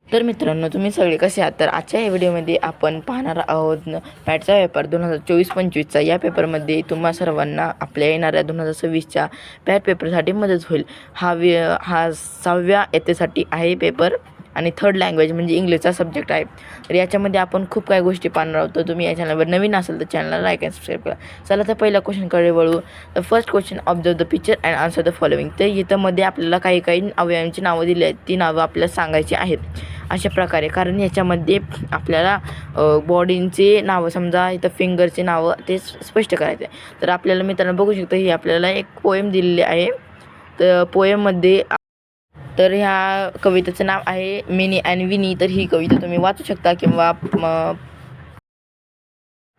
तर मित्रांनो, तुम्ही सगळे कसे आहात? तर आजच्या या व्हिडिओमध्ये आपण पाहणार आहोत पॅटचा पेपर 2024-25चा. या पेपरमध्ये तुम्हा सर्वांना आपल्या येणाऱ्या 2026च्या पॅट पेपरसाठी मदत होईल. हा 6व्या इयत्तेसाठी आहे पेपर आणि थर्ड लँग्वेज म्हणजे इंग्लिशचा सब्जेक्ट आहे. तर याच्यामध्ये आपण खूप काही गोष्टी पाहणार आहोत. तर तुम्ही या चॅनलवर नवीन असेल तर चॅनलला लाईक अँड सबस्क्राईब करा. चला तर पहिल्या क्वेश्चनकडे वळू. The first question, observe the picture and answer the following. तर इथं मध्ये आपल्याला काही अवयवांची नावं दिली आहेत. ती नावं आपल्याला सांगायची आहेत अशा प्रकारे, कारण याच्यामध्ये आपल्याला बॉडींचे नावं, समजा इथं फिंगरचे नावं ते स्पष्ट करायचं आहे. तर आपल्याला मित्रांनो बघू शकतो, ही आपल्याला एक पोएम दिलेली आहे. तर पोएममध्ये तर ह्या कवितेचं नाव आहे मिनी अँड विनी. तर ही कविता तुम्ही वाचू शकता किंवा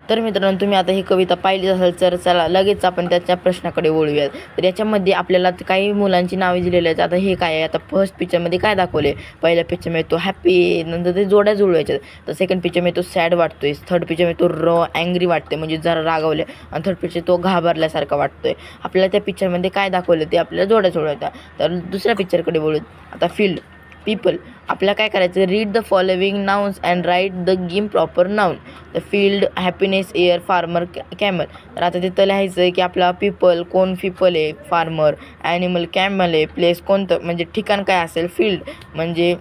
तर मित्रांनो, तुम्ही आता ही कविता पाहिली असेल तर चला लगेच आपण त्याच्या प्रश्नाकडे वळूयात. तर याच्यामध्ये आपल्याला काही मुलांची नावे दिलेली आहेत. आता हे काय आहे, आता फर्स्ट पिक्चरमध्ये काय दाखवले, पहिल्या पिक्चरमध्ये तो हॅपी, नंतर ते जोड्या जुळवायच्या. तर सेकंड पिक्चरमध्ये तो सॅड वाटतोय, थर्ड पिक्चरमध्ये तो अँग्री वाटते म्हणजे जरा रागावले, आणि थर्ड पिक्चर तो घाबरल्यासारखा वाटतोय. आपल्याला त्या पिक्चरमध्ये काय दाखवलं ते आपल्याला जोड्या जुळवायच्या. तर दुसऱ्या पिक्चरकडे वळू. आता फील्ड, पीपल, आपल्याला काय करायचं, read the following nouns and write the gym proper noun. The field, happiness, air, farmer, camel. तर आता तिथं लिहायचं आहे की आपला पीपल कोण, पीपल आहे, फार्मर, ॲनिमल कॅमल आहे, प्लेस कोणतं म्हणजे ठिकाण काय असेल, फील्ड म्हणजे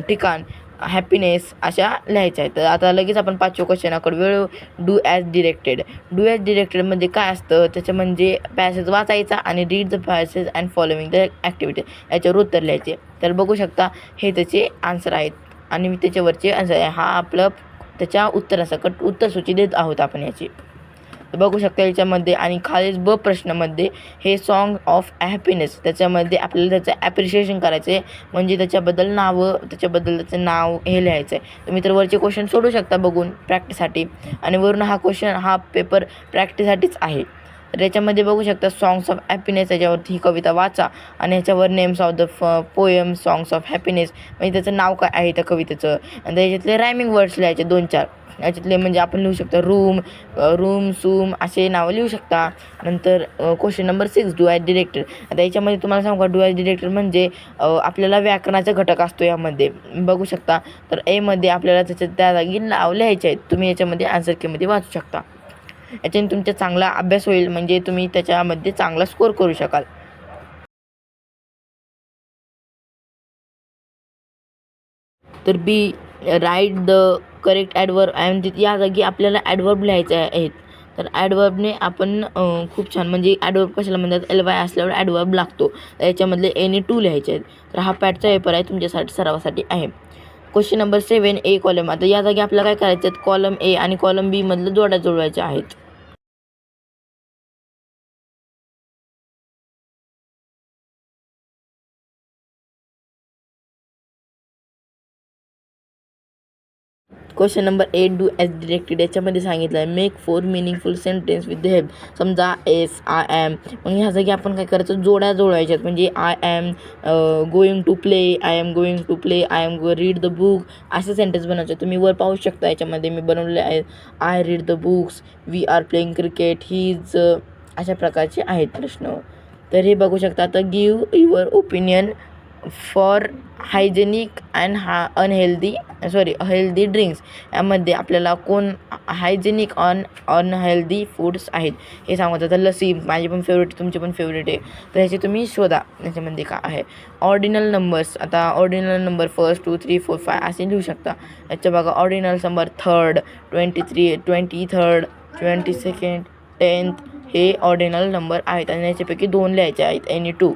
ठिकाण, हॅपीनेस अशा लिहायच्या आहेत. तर आता लगेच आपण 5व्या क्वेश्चनाकडे वेळ. Do as directed. Do as डिरेक्टेडमध्ये काय असतं, त्याचं म्हणजे पॅसेज वाचायचा आणि read the passage and following the activity, याच्यावर उत्तर लिहायचे. तर बघू शकता हे त्याचे आन्सर आहेत आणि मी त्याच्यावरचे आन्सर आहे. हा आपलं त्याच्या उत्तरासकट उत्तरसूची देत आहोत आपण याची. तर बघू शकता याच्यामध्ये. आणि खालीच ब प्रश्नामध्ये हे सॉन्ग ऑफ हॅपीनेस, त्याच्यामध्ये आपल्याला त्याचं ॲप्रिशिएशन करायचं आहे, म्हणजे त्याच्याबद्दल नावं, त्याच्याबद्दल त्याचं नाव हे लिहायचं आहे. तुम्ही तर वरचे क्वेश्चन सोडू शकता बघून प्रॅक्टिससाठी, आणि वरून हा पेपर प्रॅक्टिससाठीच आहे. तर याच्यामध्ये बघू शकता सॉंग्स ऑफ हॅपीनेस, याच्यावरती ही कविता वाचा आणि याच्यावर names of the poem songs of happiness, म्हणजे त्याचं नाव काय आहे त्या कवितेचं, आणि त्याच्यातले रायमिंग वर्ड्स लिहायचे 2-4 याच्यातले. म्हणजे आपण लिहू शकतो रूम, सूम असे नावं लिहू शकता. नंतर question number 6, do as director. आता याच्यामध्ये तुम्हाला सांगू का, डू ॲज डिरेक्टर म्हणजे आपल्याला व्याकरणाचा घटक असतो यामध्ये, बघू शकता. तर एमध्ये आपल्याला त्या जागी नाव लिहायचे आहेत. तुम्ही याच्यामध्ये आन्सर कीमध्ये वाचू शकता. याच्याने तुमचा चांगला अभ्यास होईल, म्हणजे तुम्ही त्याच्यामध्ये चांगला स्कोर करू शकाल. तर बी, राईट द करेक्ट ॲडवर्ब. आणि या जागी आपल्याला ॲडवर्ब लिहायचे आहेत. तर ॲडवर्बने आपण खूप छान, म्हणजे ॲडवर्ब कशाला म्हणतात, LY असल्यावर ॲडवर्ब लागतो. तर याच्यामधले एनी 2 लिहायचे आहेत. तर हा पॅटचा पेपर आहे तुमच्यासाठी, सरावासाठी आहे. क्वेश्चन नंबर 7, ए कॉलम. आता या जागी आपल्याला काय करायचं आहे, कॉलम ए आणि कॉलम बी मधलं जोड्या जुळवायच्या आहेत. Question number 8, do as directed. याच्यामध्ये सांगितलं आहे make 4 meaningful sentence with the help. समजा एस, आय ॲम, मग ह्या जागी आपण काय करायचं, जोड्या जुळवायच्यात. म्हणजे I am going to play, I am going to play, I am read the book, असे सेंटेन्स बनवायचे. तुम्ही वर पाहू शकता, याच्यामध्ये मी बनवलेले आहे I read the books, we are playing cricket, he is, अशा प्रकारचे आहेत प्रश्न. तर हे बघू शकता. आता give your opinion for hygienic and healthy drinks. यामध्ये आपल्याला कोण हायजेनिक अनहेल्दी फूड्स आहेत हे सांगत. आता लसी माझी पण फेवरेट, तुमची पण फेवरेट आहे, तर ह्याचे तुम्ही शोधा याच्यामध्ये काय आहे. Ordinal numbers. आता ऑर्डिनल नंबर 1, 2, 3, 4, 5 असे लिहू शकता. याच्या बघा, ordinal number 3rd, 23rd, 22nd, 10th हे ऑर्डिनल नंबर आहेत, आणि याच्यापैकी 2 लिहायचे आहेत, एनी 2.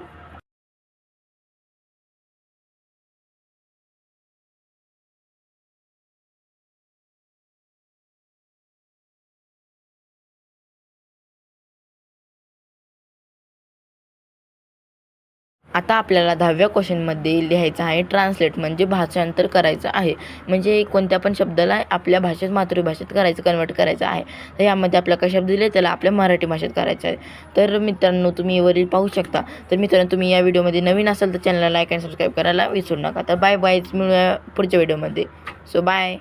आता आपल्याला 10व्या क्वेश्चनमध्ये लिहायचं आहे ट्रान्सलेट, म्हणजे भाषांतर करायचं आहे. म्हणजे कोणत्या पण शब्दाला आपल्या भाषेत, मातृभाषेत कन्वर्ट करायचं आहे. तर यामध्ये आपल्याला काय शब्द दिले, त्याला आपल्या मराठी भाषेत करायचं आहे. तर मित्रांनो, तुम्ही वरील पाहू शकता. तर मित्रांनो, तुम्ही या व्हिडिओमध्ये नवीन असाल तर चॅनलला लाईक अँड सबस्क्राईब करायला विसरू नका. तर बाय, मिळूया पुढच्या व्हिडिओमध्ये. So bye.